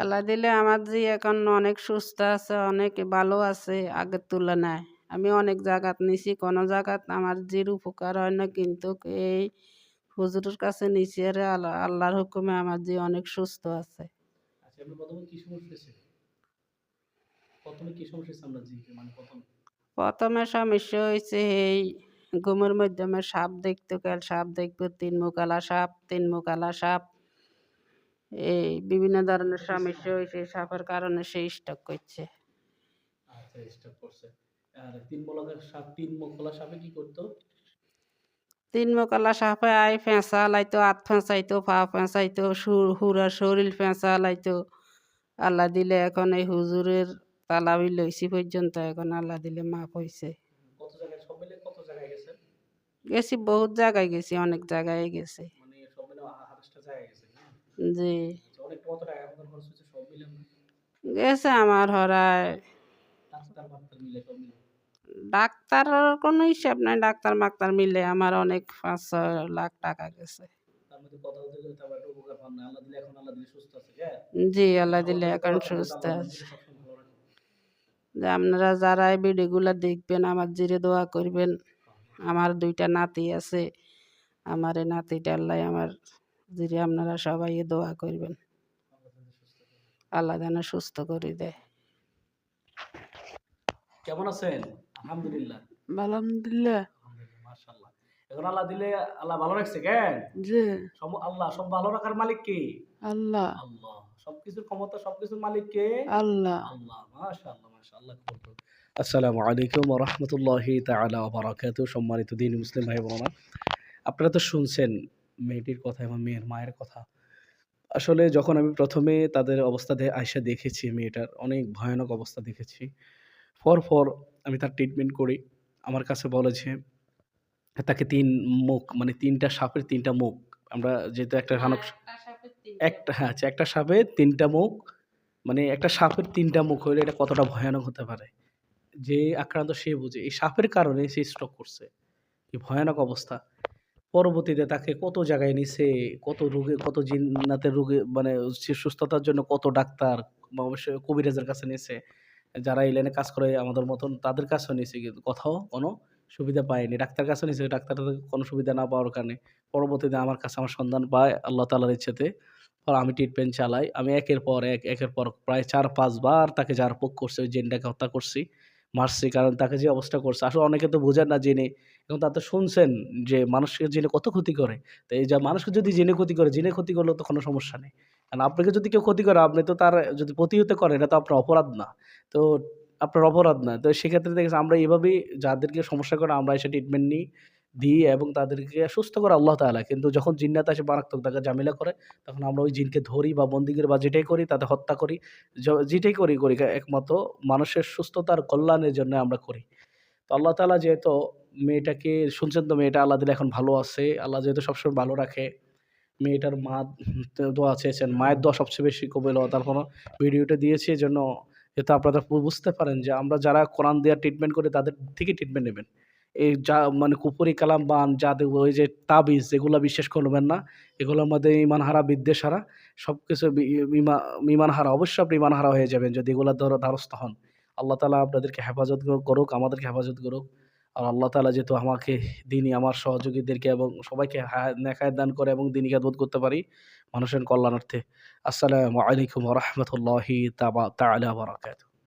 আল্লাহ দিলে আমার জি এখন অনেক সুস্থ আছে, অনেক ভালো আছে আগের তুলনায়। আমি অনেক জায়গাত নিছি, কোনো জায়গাত আমার জির উপকার হয় না, কিন্তু এই হুজুরের কাছে নিছি আর আল্লাহর হুকুমে আমার জি অনেক সুস্থ আছে। আচ্ছা, আপনি প্রথমে কি সমস্যা ছিল? প্রথমে কি সমস্যা ছিল আপনার জিকে, মানে প্রথমে সমস্যা হয়েছে এই ঘুমের মাধ্যমে সাপ দেখতো, কাল সাপ দেখবো, তিন মুখালা সাপ, তিন মুখালা সাপ, এই বিভিন্ন ধরনের সমস্যা হয়েছে। সাপের কারণে সে স্ট্রোক করছে। আচ্ছা, স্টপ করছে। আর তিন মুখলা সাপে কি করতো? তিন মুখালা সাপে আই ফেঁসা লাইতো, হাত ফেঁসাইতো, পা ফেঁসাইতো, হুরা শরীর ফেঁসা লাইতো। আল্লাহ দিলে এখন এই হুজুরের তালাবি লইছি পর্যন্ত এখন আল্লাহ দিলে মাফ হয়েছে। কত জায়গায়, সব মিলে কত জায়গায় গেছেন? গেছি, বহুত জায়গায় গেছি, অনেক জায়গায় গেছি। মানে সব মিলে 28টা জায়গায় গেছেন, হ্যাঁ? জি। আচ্ছা, অনেক কত টাকা এখন খরচ হচ্ছে সব মিলে আপনার? গেছে আমার হরায়। ডাক্তার মাক্তার মিলে সব মিলে? ডাক্তারের কোনো হিসাব নাই, ডাক্তার মাক্তার মিলে আমার অনেক 5-6 লাখ টাকা গেছে। তার মধ্যে কথা বলতে গেলে তেমন একটা উপকার পান না। আল্লাহ দিলে সুস্থ আছে, হ্যাঁ? জি, আল্লাহ দিলে সহযোগিতা এখন করা থাকলে তো সুস্থ আল্লাহ আছে। আপনাকে সবসময় ভালো রাখে। যে আপনারা যারা এই ভিডিওগুলো দেখবেন আমার জিরে দোয়া করবেন। আমার 2টা নাতি আছে, আমার এই নাতিটা আল্লাহ আমার জিরে আপনারা সবাই দোয়া করবেন, আল্লাহ তাদের সুস্থ করে। আল্লাহ যেন সুস্থ করে দেয়। কেমন আছেন? আলহামদুলিল্লাহ। আলহামদুলিল্লাহ। আলহামদুলিল্লাহ, মাশাআল্লাহ। এখন আল্লাহ দিলে আল্লাহ ভালো রাখছে কেন? জি। আল্লাহ সব ভালো রাখার মালিক কে? আল্লাহ। আল্লাহ। সবকিছুর ক্ষমতা, সবকিছুর মালিক কে? আল্লাহ। আল্লাহ। মাশাআল্লাহ, মাশাআল্লাহ। খুব। আসসালামু আলাইকুম ওয়া রাহমাতুল্লাহি তাআলা ওয়া বারাকাতুহু। সম্মানিত দ্বীনি মুসলিম ভাই বোনেরা, আপনারা তো শুনছেন মেয়েটির কথা এবং মেয়ের মায়ের কথা। আসলে যখন আমি ১ম এ তাদের অবস্থা আইসা দেখেছি, মেয়েটার অনেক ভয়ানক অবস্থা দেখেছি। পরপর আমি তার ট্রিটমেন্ট করি। আমার কাছে বলে যে তাকে ৩ মুখ, মানে ৩ টা সাপের ৩ টা মুখ। আমরা যেহেতু একটা ঘানক একটা, হ্যাঁ, আচ্ছা, একটা সাপের ৩ টা মুখ, মানে একটা সাপের ৩ টা মুখ হইলে এটা কতটা ভয়ানক হতে পারে। যে আক্রান্ত সে বুঝে। এই সাপের কারণে সে স্ট্রোক করছে। কি ভয়ানক অবস্থা। পরবর্তীতে তাকে কত জায়গায় নিছে, কত রোগে, কত জিন্নাতের রোগে, মানে সে সুস্থতার জন্য কত ডাক্তার বা অবশ্যই কবিরাজের কাছে নিছে। যারা এই লাইনে কাজ করে আমাদের মতন তাদের কাছেও নিছে, কিন্তু কোথাও কোনো সুবিধা পায়নি। ডাক্তারের কাছেও নিছে, ডাক্তারের কোনো সুবিধা না পাওয়ার কারণে পরবর্তীতে আমার কাছে আমার সন্ধান পায় আল্লাহ তাআলার ইচ্ছাতে। পরে আমি ট্রিটমেন্ট চালাই। আমি একের পর এক, একের পর প্রায় ৪-৫ বার তাকে জারপোক করছি, ওই জিনটাকে হত্যা করছি, মারছি। কারণ তাকে যে অবস্থা করছে, আসলে অনেকে তো বোঝেন না জেনে। এবং তা তো শুনছেন যে মানুষকে জেনে কত ক্ষতি করে। তো এই যে মানুষকে যদি জেনে ক্ষতি করে, জেনে ক্ষতি করলেও তো কোনো সমস্যা নেই। কারণ আপনাকে যদি কেউ ক্ষতি করে, আপনি তো তার যদি প্রতিহত করেন, এটা তো আপনার অপরাধ না। তো আপনার অপরাধ না। তো সেক্ষেত্রে দেখেছি আমরা এভাবেই যাদেরকে সমস্যা করে আমরা এসে ট্রিটমেন্ট নিই, দিই এবং তাদেরকে সুস্থ করে আল্লাহ তাআলা। কিন্তু যখন জিন্নাত এসে মারাত্মক তাকে ঝামেলা করে, তখন আমরা ওই জিনকে ধরি বা বন্দী করি বা যেটাই করি তাদের হত্যা করি। যেটাই করি একমাত্র মানুষের সুস্থতার কল্যাণের জন্য আমরা করি। তো আল্লাহ তাআলা যেহেতু মেয়েটাকে শুনছেন, তো মেয়েটা আল্লাহ দিলে এখন ভালো আছে। আল্লাহ যেহেতু সবসময় ভালো রাখে। মেয়েটার মা দোয়া চেয়েছেন। মায়ের দোয়া সবচেয়ে বেশি কবুল হওয়া। তারপরও ভিডিওটা দিয়েছি এজন্য যাতে আপনারা বুঝতে পারেন যে আমরা যারা কোরআন দিয়া ট্রিটমেন্ট করি তাদের থেকে ট্রিটমেন্ট নেবেন। এই যা মানে কুফরি কালাম বা জাদু, ওই যে তাবিজ, এগুলা বিশ্বাস করবেন না। এগুলোর মধ্যে ঈমান হারা, বিদ্বেষ হারা, সবকিছু ঈমান হারা। অবশ্যই আপনি ঈমান হারা হয়ে যাবেন যদি এগুলার দ্বারস্থ হন। আল্লাহ তাআলা আপনাদেরকে হেফাজত করুক, আমাদেরকে হেফাজত করুক। আর আল্লাহ তাআলা যেহেতু আমাকে দিনই আমার সহযোগীদেরকে এবং সবাইকে নেক হায়াত দান করে এবং দিনই খেদমত করতে পারি মানুষের কল্যাণার্থে। আসসালামু আলাইকুম ওয়া রাহমাতুল্লাহি তাআলা ওয়া বারাকাতুহু।